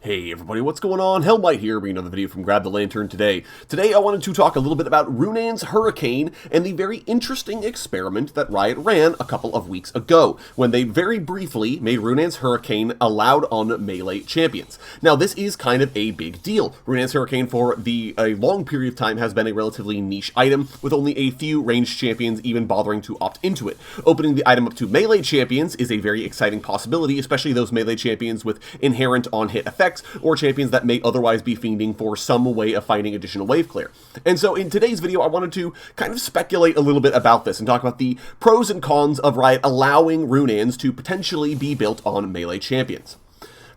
Hey everybody, what's going on? Hellmite here, bringing another video from Grab the Lantern today. Today I wanted to talk a little bit about Runaan's Hurricane and the very interesting experiment that Riot ran a couple of weeks ago, when they very briefly made Runaan's Hurricane allowed on melee champions. Now this is kind of a big deal. Runaan's Hurricane for a long period of time has been a relatively niche item, with only a few ranged champions even bothering to opt into it. Opening the item up to melee champions is a very exciting possibility, especially those melee champions with inherent on-hit effects, or champions that may otherwise be fiending for some way of finding additional wave clear. And so in today's video, I wanted to kind of speculate a little bit about this and talk about the pros and cons of Riot allowing Runaans to potentially be built on melee champions.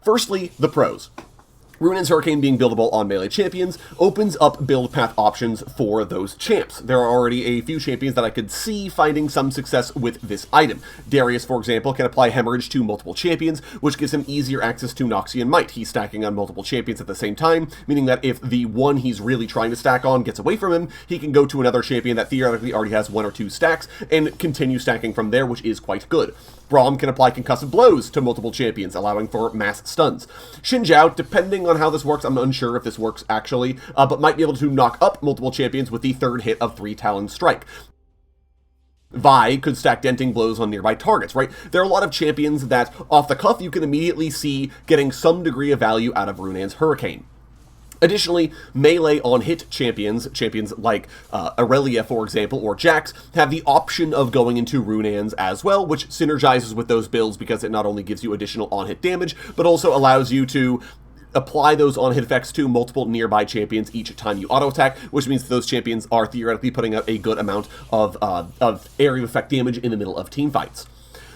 Firstly, the pros. Runaan's Hurricane being buildable on melee champions opens up build path options for those champs. There are already a few champions that I could see finding some success with this item. Darius, for example, can apply Hemorrhage to multiple champions, which gives him easier access to Noxian Might. He's stacking on multiple champions at the same time, meaning that if the one he's really trying to stack on gets away from him, he can go to another champion that theoretically already has 1 or 2 stacks and continue stacking from there, which is quite good. Braum can apply Concussive Blows to multiple champions, allowing for mass stuns. Xin Zhao, depending on how this works, I'm unsure if this works actually, but might be able to knock up multiple champions with the third hit of 3 Talon Strike. Vi could stack denting blows on nearby targets, right? There are a lot of champions that, off the cuff, you can immediately see getting some degree of value out of Runaan's Hurricane. Additionally, melee on-hit champions like Aurelia, for example, or Jax, have the option of going into Runaan's as well, which synergizes with those builds because it not only gives you additional on-hit damage, but also allows you to apply those on-hit effects to multiple nearby champions each time you auto-attack, which means those champions are theoretically putting out a good amount of area of effect damage in the middle of teamfights.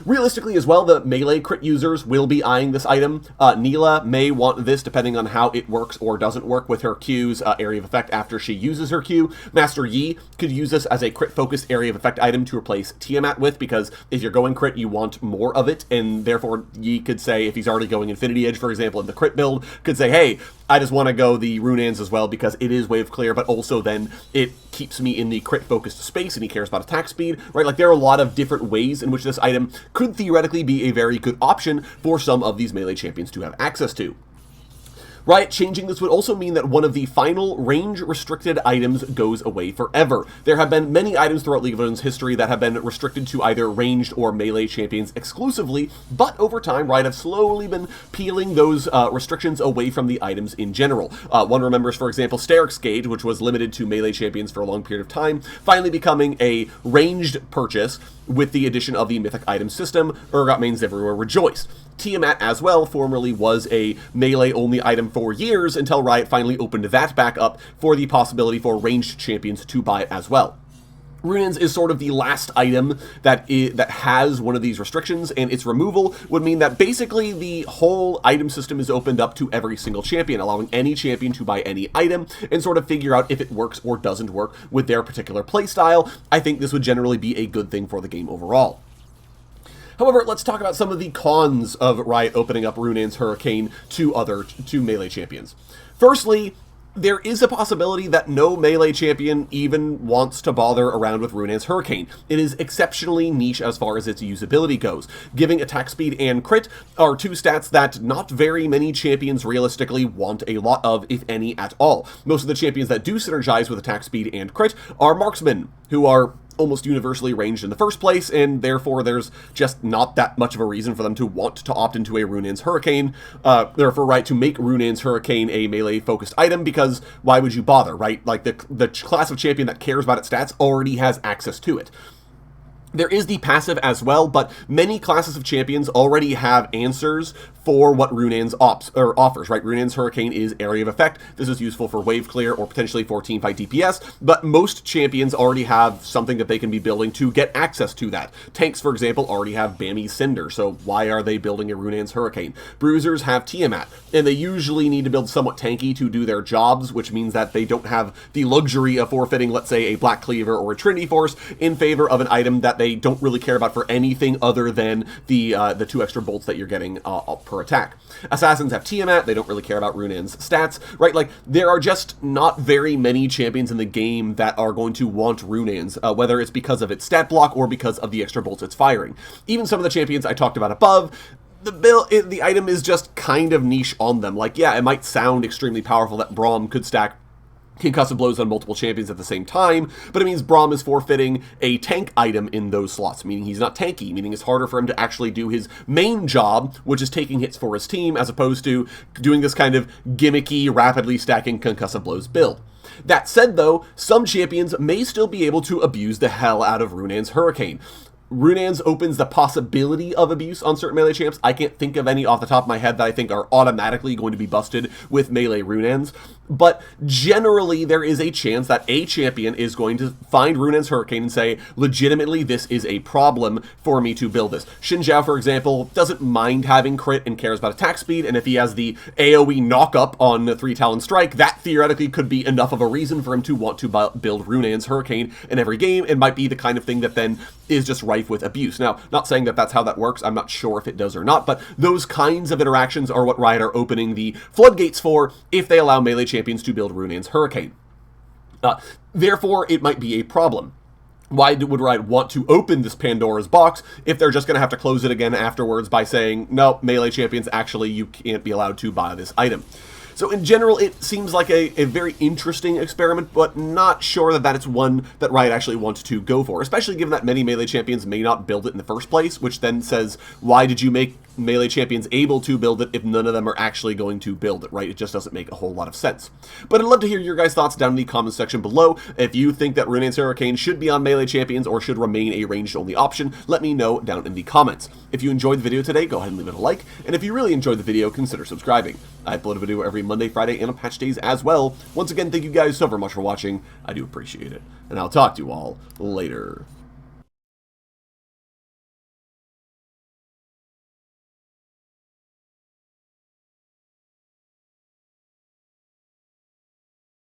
Realistically as well, the melee crit users will be eyeing this item. Neela may want this depending on how it works or doesn't work with her Q's area of effect after she uses her Q. Master Yi could use this as a crit-focused area of effect item to replace Tiamat with, because if you're going crit, you want more of it, and therefore Yi could say, if he's already going Infinity Edge, for example, in the crit build, could say, hey, I just want to go the Runaans as well because it is wave clear, but also then it keeps me in the crit-focused space and he cares about attack speed, right? Like, there are a lot of different ways in which this item could theoretically be a very good option for some of these melee champions to have access to. Riot changing this would also mean that one of the final range-restricted items goes away forever. There have been many items throughout League of Legends history that have been restricted to either ranged or melee champions exclusively, but over time, Riot have slowly been peeling those restrictions away from the items in general. One remembers, for example, Steric's Gauge, which was limited to melee champions for a long period of time, finally becoming a ranged purchase with the addition of the Mythic item system. Urgot mains everywhere rejoiced. Tiamat as well formerly was a melee-only item for years until Riot finally opened that back up for the possibility for ranged champions to buy it as well. Runaan's is sort of the last item that has one of these restrictions, and its removal would mean that basically the whole item system is opened up to every single champion, allowing any champion to buy any item and sort of figure out if it works or doesn't work with their particular playstyle. I think this would generally be a good thing for the game overall. However, let's talk about some of the cons of Riot opening up Runaan's Hurricane to melee champions. Firstly, there is a possibility that no melee champion even wants to bother around with Runaan's Hurricane. It is exceptionally niche as far as its usability goes. Giving attack speed and crit are 2 stats that not very many champions realistically want a lot of, if any at all. Most of the champions that do synergize with attack speed and crit are marksmen, who are almost universally ranged in the first place, and therefore there's just not that much of a reason for them to want to opt into a Runaan's Hurricane, therefore, right, to make Runaan's Hurricane a melee-focused item, because why would you bother, right? Like, the class of champion that cares about its stats already has access to it. There is the passive as well, but many classes of champions already have answers for what Runaan's offers, right? Runaan's Hurricane is area of effect. This is useful for wave clear or potentially for teamfight DPS, but most champions already have something that they can be building to get access to that. Tanks, for example, already have Bami's Cinder, so why are they building a Runaan's Hurricane? Bruisers have Tiamat, and they usually need to build somewhat tanky to do their jobs, which means that they don't have the luxury of forfeiting, let's say, a Black Cleaver or a Trinity Force in favor of an item that they don't really care about for anything other than the 2 extra bolts that you're getting per attack. Assassins have Tiamat, they don't really care about Runaan's stats, right? Like, there are just not very many champions in the game that are going to want Runaan's, whether it's because of its stat block or because of the extra bolts it's firing. Even some of the champions I talked about above the item is just kind of niche on them. Like, yeah, it might sound extremely powerful that Braum could stack concussive blows on multiple champions at the same time, but it means Braum is forfeiting a tank item in those slots, meaning he's not tanky, meaning it's harder for him to actually do his main job, which is taking hits for his team, as opposed to doing this kind of gimmicky, rapidly stacking concussive blows build. That said, though, some champions may still be able to abuse the hell out of Runaan's Hurricane. Runaan's opens the possibility of abuse on certain melee champs. I can't think of any off the top of my head that I think are automatically going to be busted with melee Runaans, but generally there is a chance that a champion is going to find Runaan's Hurricane and say, legitimately, this is a problem for me to build this. Xin Zhao, for example, doesn't mind having crit and cares about attack speed, and if he has the AoE knock-up on the 3 Talon Strike, that theoretically could be enough of a reason for him to want to build Runaan's Hurricane in every game. It might be the kind of thing that then is just rife with abuse. Now, not saying that that's how that works, I'm not sure if it does or not, but those kinds of interactions are what Riot are opening the floodgates for if they allow melee champions to build Runaan's Hurricane. Therefore, it might be a problem. Why would Riot want to open this Pandora's box if they're just going to have to close it again afterwards by saying, no, melee champions, actually, you can't be allowed to buy this item? So in general, it seems like a very interesting experiment, but not sure that it's one that Riot actually wants to go for, especially given that many melee champions may not build it in the first place, which then says, why did you make melee champions able to build it if none of them are actually going to build it, right? It just doesn't make a whole lot of sense. But I'd love to hear your guys' thoughts down in the comments section below. If you think that Runaan's Hurricane should be on melee champions or should remain a ranged-only option, let me know down in the comments. If you enjoyed the video today, go ahead and leave it a like, and if you really enjoyed the video, consider subscribing. I upload a video every Monday, Friday, and on patch days as well. Once again, thank you guys so very much for watching. I do appreciate it, and I'll talk to you all later.